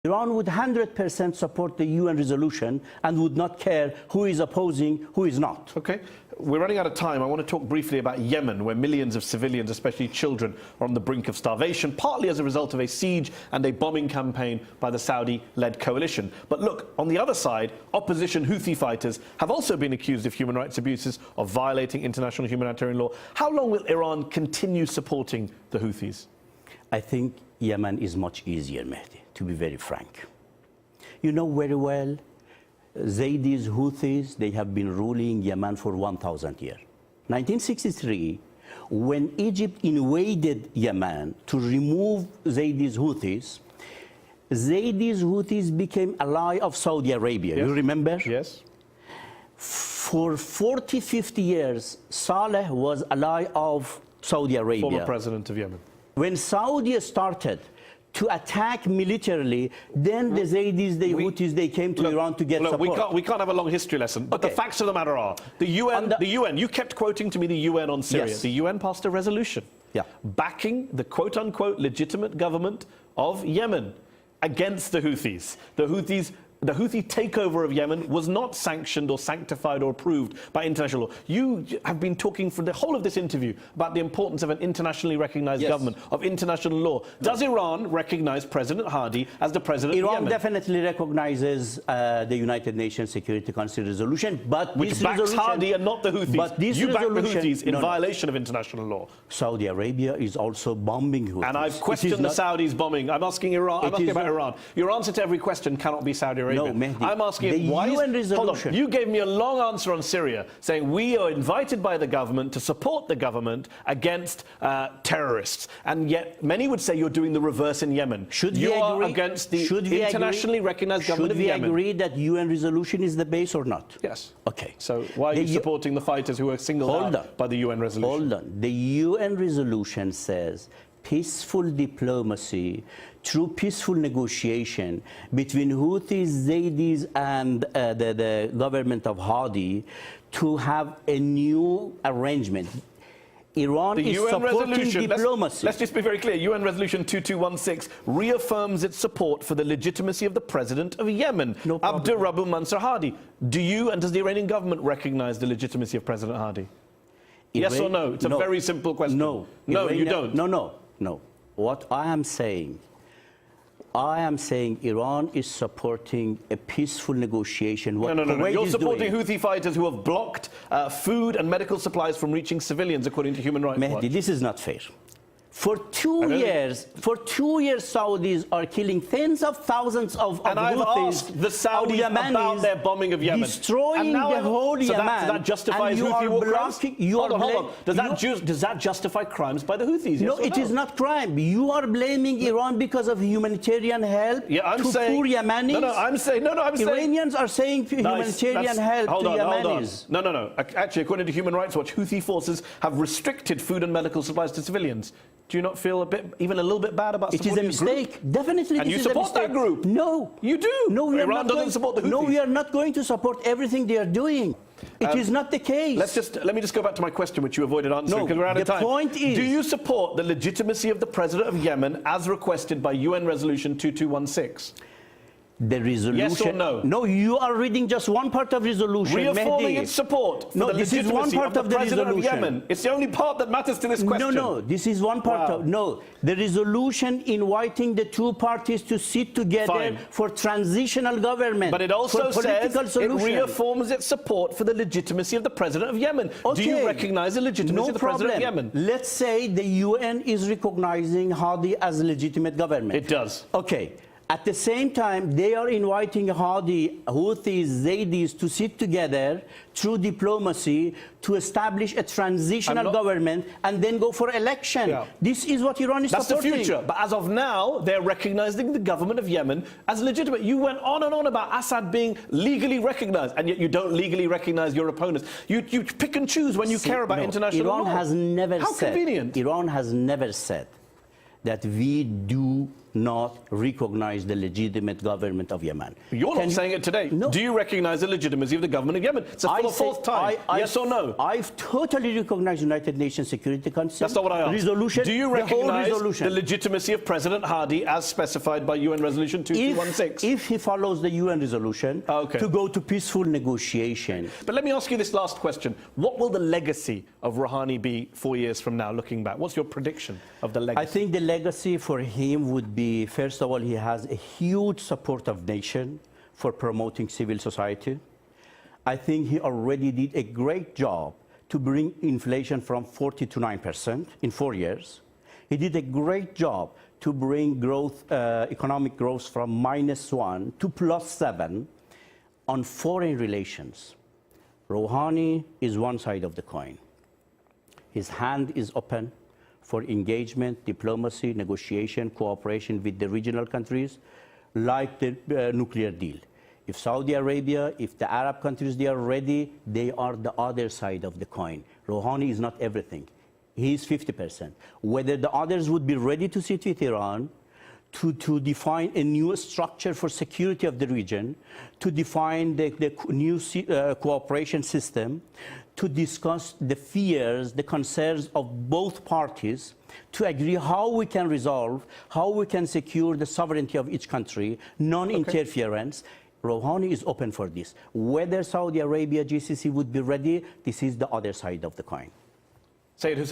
Iran would 100% support the UN resolution and would not care who is opposing, who is not. Okay. We're running out of time. I want to talk briefly about Yemen, where millions of civilians, especially children, are on the brink of starvation, partly as a result of a siege and a bombing campaign by the Saudi-led coalition. But look, on the other side, opposition Houthi fighters have also been accused of human rights abuses, of violating international humanitarian law. How long will Iran continue supporting the Houthis? I think Yemen is much easier, Mehdi, to be very frank. You know very well, Zaydis, Houthis, they have been ruling Yemen for 1,000 years. 1963, when Egypt invaded Yemen to remove Zaydis, Houthis became ally of Saudi Arabia. Yes. You remember? Yes. For 40, 50 years, Saleh was ally of Saudi Arabia. Former president of Yemen. When Saudi started to attack militarily, then the Zaydis, the Houthis, they came to Iran to get support. We can't have a long history lesson, but the facts of the matter are, the UN, you kept quoting to me the UN on Syria. Yes. The UN passed a resolution backing the quote-unquote legitimate government of Yemen against the Houthis. The Houthi takeover of Yemen was not sanctioned or sanctified or approved by international law. You have been talking for the whole of this interview about the importance of an internationally recognized government, of international law. Does Iran recognize President Hadi as the president of Yemen? Iran definitely recognizes the United Nations Security Council resolution, but which backs Hadi and not the Houthis. But this you back the Houthis in violation of international law. Saudi Arabia is also bombing Houthis. And I've questioned the Saudis bombing. I'm asking Iran. I'm asking about Iran. Your answer to every question cannot be Saudi Arabia. No, Mehdi, I'm asking why UN resolution. Hold on. You gave me a long answer on Syria, saying we are invited by the government to support the government against terrorists, and yet many would say you're doing the reverse in Yemen. Should you we are agree, against the internationally recognized government of Yemen. Should we agree that UN resolution is the base or not? Yes. Okay. So why are you supporting the fighters who are singled out by the UN resolution? Hold on. The UN resolution says peaceful diplomacy through peaceful negotiation between Houthis, Zaydis, and the government of Hadi to have a new arrangement. Iran is supporting diplomacy. Let's just be very clear. UN Resolution 2216 reaffirms its support for the legitimacy of the president of Yemen, Abdurrahman Mansur Hadi. Do you and does the Iranian government recognize the legitimacy of President Hadi? Yes or no? It's a very simple question. No. No, you don't. No. What I am saying Iran is supporting a peaceful negotiation. No. You're supporting Houthi fighters who have blocked food and medical supplies from reaching civilians, according to Human Rights Watch. Mehdi, this is not fair. For 2 years, Saudis are killing tens of thousands of and I've Houthis, asked the Saudis about their bombing of Yemen, destroying the whole Yemen. That justifies Houthi war crimes? Hold on. Does that justify crimes by the Houthis? No, it is not crime. You are blaming Iran because of humanitarian help to poor Yemenis. I'm saying Iranians are saying humanitarian help to Yemenis. No. Actually, according to Human Rights Watch, Houthi forces have restricted food and medical supplies to civilians. Do you not feel even a little bit bad about supporting it is a mistake? Definitely, and you support that group? No. You do? No, Iran doesn't support the Houthis? No, we are not going to support everything they are doing. It is not the case. Let me just go back to my question, which you avoided answering because we're out of time. The point is, do you support the legitimacy of the president of Yemen as requested by UN Resolution 2216? The resolution. Yes or no? No, you are reading just one part of resolution. Reaffirming its support for the legitimacy of the president of Yemen. It's the only part that matters to this question. No, this is one part of. No, the resolution inviting the two parties to sit together for transitional government. But it also says it reaffirms its support for the legitimacy of the president of Yemen. Okay. Do you recognize the legitimacy of the president of Yemen? Let's say the UN is recognizing Hadi as a legitimate government. It does. Okay. At the same time, they are inviting Hadi, Houthis, Zaydis to sit together through diplomacy to establish a transitional government and then go for election. Yeah. This is what Iran is supporting. That's the future. But as of now, they're recognizing the government of Yemen as legitimate. You went on and on about Assad being legally recognized, and yet you don't legally recognize your opponents. You pick and choose when you care about international law. Iran has never How convenient. Iran has never said that we do not recognize the legitimate government of Yemen. You're not saying it today. No. Do you recognize the legitimacy of the government of Yemen? It's for the fourth time. Yes or no? I've totally recognized United Nations Security Council. That's not what I asked. Resolution. Do you recognize the legitimacy of President Hadi as specified by UN Resolution 2216? If he follows the UN resolution to go to peaceful negotiation. But let me ask you this last question. What will the legacy of Rouhani be 4 years from now, looking back? What's your prediction of the legacy? I think the legacy for him would be, first of all, he has a huge support of nation for promoting civil society. I think he already did a great job to bring inflation from 40 to 9% in 4 years. He did a great job to bring growth, economic growth from -1 to +7 on foreign relations. Rouhani is one side of the coin. His hand is open for engagement, diplomacy, negotiation, cooperation with the regional countries, like the nuclear deal. If Saudi Arabia, if the Arab countries, they are ready, they are the other side of the coin. Rouhani is not everything. He is 50%. Whether the others would be ready to sit with Iran, to define a new structure for security of the region, to define the new cooperation system, to discuss the fears, the concerns of both parties, to agree how we can resolve, how we can secure the sovereignty of each country, non-interference. Rouhani is open for this. Whether Saudi Arabia, GCC would be ready, this is the other side of the coin. Sayyid Hussein.